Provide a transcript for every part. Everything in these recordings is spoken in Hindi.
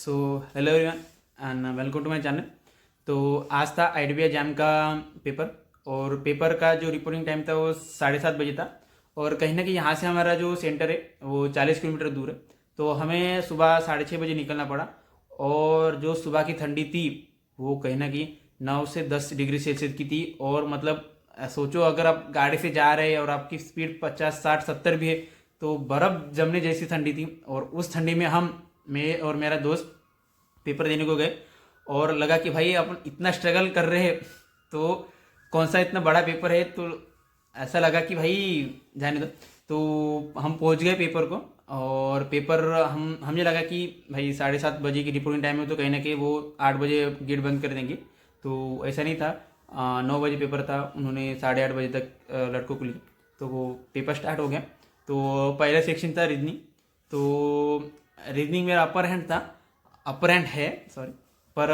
So hello everyone and welcome to my channel. तो आज था आईडीबीआई जैम का पेपर और पेपर का जो रिपोर्टिंग टाइम था वो 7:30 बजे था। और कहीं ना कहीं यहाँ से हमारा जो सेंटर है वो 40 किलोमीटर दूर है, तो हमें सुबह 6:30 बजे निकलना पड़ा। और जो सुबह की ठंडी थी वो कहीं ना कहीं 9 से 10 डिग्री सेल्सियस की थी। और मतलब सोचो, अगर आप गाड़ी से जा रहे हैं और आपकी स्पीड 50 60 70 भी है तो बर्फ़ जमने जैसी ठंडी थी। और उस ठंडी में मैं और मेरा दोस्त पेपर देने को गए और लगा कि भाई अपन इतना स्ट्रगल कर रहे हैं तो कौन सा इतना बड़ा पेपर है, तो ऐसा लगा कि भाई जाने दो। तो हम पहुंच गए पेपर को। और पेपर हमें लगा कि भाई 7:30 बजे की रिपोर्टिंग टाइम है तो कहीं ना कहीं वो 8 बजे गेट बंद कर देंगे। तो ऐसा नहीं था। 9 बजे पेपर था, उन्होंने 8:30 बजे तक लड़कों को लिया। तो वो पेपर स्टार्ट हो गया। तो पहला सेक्शन था रीजनिंग। तो रीजनिंग मेरा अपर हैंड था, अपर हैंड है सॉरी। पर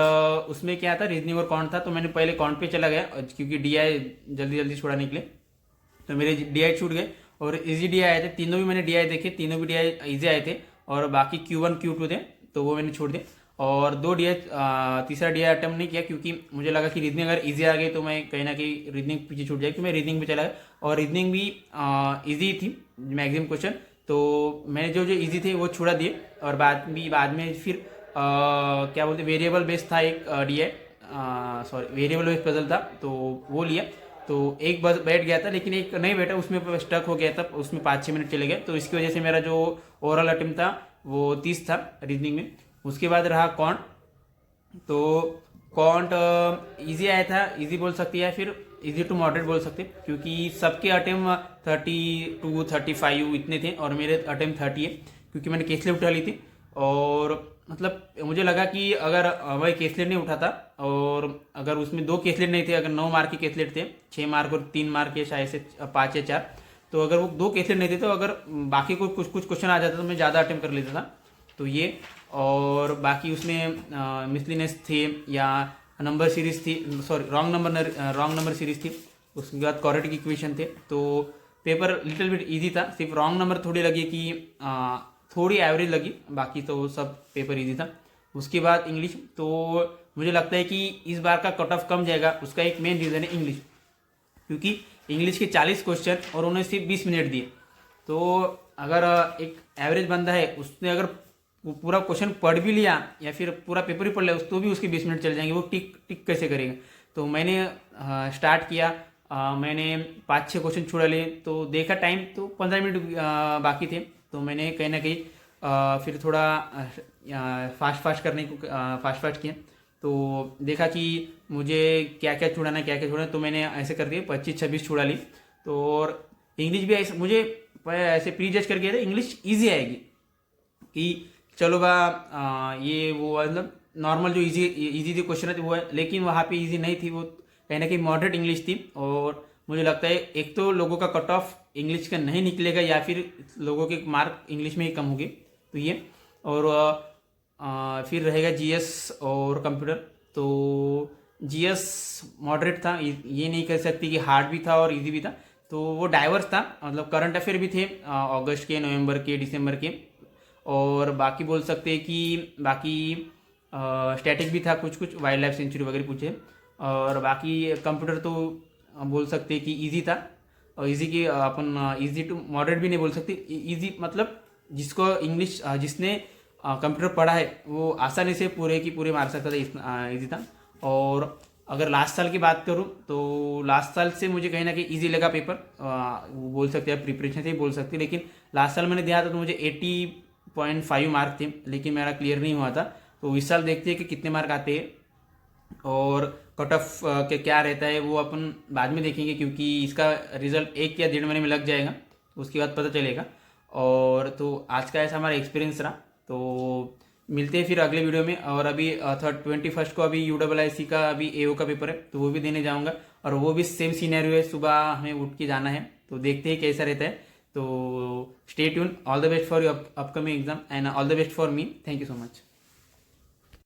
उसमें क्या था, रीजनिंग और कॉन्ट था। तो मैंने पहले कॉन्ट पे चला गया क्योंकि डीआई जल्दी जल्दी छुड़ाने के लिए। तो मेरे डीआई छूट गए और इजी डीआई आए थे। तीनों भी मैंने डीआई देखे, तीनों भी डीआई इजी आए थे। और बाकी Q1 Q2 थे तो वो मैंने छोड़ दिए। और दो डीआई, तीसरा डीआई अटेम्प्ट नहीं किया क्योंकि मुझे लगा कि रीजनिंग अगर इजी आ गई तो मैं कहीं ना कहीं रीजनिंग पीछे छूट जाएगी। मैं रीजनिंग पे चला गया और रीजनिंग भी इजी थी, मैक्सिमम क्वेश्चन। तो मैंने जो जो इजी थे वो छुड़ा दिए। और बाद में फिर क्या बोलते, वेरिएबल बेस्ड था एक DI, sorry variable based puzzle था तो वो लिया। तो एक बस बैठ गया था लेकिन एक नहीं बैठा, उसमें स्टक हो गया था, उसमें 5-6 मिनट चले गए। तो इसकी वजह से मेरा जो ओवरऑल अटेम्प्ट था वो 30 था रीजनिंग में। उसके बाद रहा कॉन्ट। तो कॉन्ट इजी आया था, इजी बोल सकते हैं या फिर इजी टू मॉडरेट बोल सकते हैं क्योंकि सबके अटेम्प्ट 32-35 इतने थे और मेरे अटेम्प्ट 30 है क्योंकि मैंने केसलेट उठा ली थी। और मतलब मुझे लगा कि अगर वही केसलेट नहीं उठा था और अगर उसमें दो केसलेट नहीं थे, अगर 9 मार्क के केसलेट थे, 6 मार्क और 3 मार्क के शायद से 5 या 4, तो अगर वो दो केसलेट नहीं थे तो अगर बाकी को कुछ कुछ क्वेश्चन आ जाता तो मैं ज़्यादा अटेम्प्ट कर लेता था। तो ये, और बाकी उसमें मिसलिनियस थे या नंबर सीरीज थी, सॉरी रॉन्ग नंबर सीरीज थी। उसके बाद क्वाड्रेटिक इक्वेशन थे। तो पेपर लिटिल बिट इजी था, सिर्फ रॉन्ग नंबर थोड़ी लगी कि थोड़ी एवरेज लगी, बाकी तो सब पेपर इजी था। उसके बाद इंग्लिश। तो मुझे लगता है कि इस बार का कट ऑफ कम जाएगा, उसका एक मेन रीज़न है इंग्लिश, क्योंकि इंग्लिश के 40 क्वेश्चन और उन्होंने सिर्फ 20 मिनट दिए। तो अगर एक एवरेज बंदा है उसने अगर वो पूरा क्वेश्चन पढ़ भी लिया या फिर पूरा पेपर ही पढ़ लिया तो भी उसके 20 मिनट चल जाएंगे, वो टिक टिक कैसे करेगा। तो मैंने स्टार्ट किया, मैंने 5-6 क्वेश्चन छुड़ा लिए तो देखा टाइम तो 15 मिनट बाकी थे। तो मैंने कहीं ना कहीं फिर थोड़ा फास्ट फास्ट किया। तो देखा कि मुझे क्या क्या छुड़ाना, तो मैंने ऐसे कर दिए 25-26 छुड़ा ली। तो और इंग्लिश भी ऐसे मुझे ऐसे प्री जज कर गया था इंग्लिश ईजी आएगी कि चलो बा ये वो मतलब नॉर्मल जो इजी इजी जो क्वेश्चन है वो है, लेकिन वहाँ पे इजी नहीं थी, वो कहीं ना कहीं मॉडरेट इंग्लिश थी। और मुझे लगता है एक तो लोगों का कट ऑफ इंग्लिश का नहीं निकलेगा या फिर लोगों के मार्क इंग्लिश में ही कम होंगे, तो ये। और फिर रहेगा जीएस और कंप्यूटर। तो जीएस मॉडरेट था, ये नहीं कह सकती कि हार्ड भी था और इजी भी था। तो वो डाइवर्स था, मतलब करंट अफेयर भी थे अगस्त के, नवंबर के, दिसंबर के। और बाकी बोल सकते हैं कि बाकी स्टैटिक भी था, कुछ कुछ वाइल्ड लाइफ सेंचुरी वगैरह पूछे। और बाकी कंप्यूटर तो बोल सकते हैं कि इजी था। और इजी की अपन इजी टू मॉडरेट भी नहीं बोल सकते, इजी मतलब जिसको इंग्लिश जिसने कंप्यूटर पढ़ा है वो आसानी से पूरे की पूरे मार सकता था, इजी था। और अगर लास्ट साल की बात करूं तो लास्ट साल से मुझे कहीं ना कहीं इजी लगा पेपर, वो बोल सकते हैं प्रिपरेशन से ही बोल सकते हैं। लेकिन लास्ट साल मैंने दिया था तो मुझे 80.5 मार्क थे लेकिन मेरा क्लियर नहीं हुआ था। तो इस साल देखते हैं कि कितने मार्क आते हैं और कट ऑफ के क्या रहता है वो अपन बाद में देखेंगे क्योंकि इसका रिजल्ट 1 या 1.5 महीने में लग जाएगा, उसके बाद पता चलेगा। और तो आज का ऐसा हमारा एक्सपीरियंस रहा। तो मिलते हैं फिर अगले वीडियो में। और अभी 21 को अभी USSC का अभी AO का पेपर है तो वो भी देने जाऊंगा और वो भी सेम सीनैरियो है, सुबह हमें उठ के जाना है। तो देखते हैं कैसा रहता है। तो stay tune, all the best for your upcoming exam and all the best for me, thank you so much.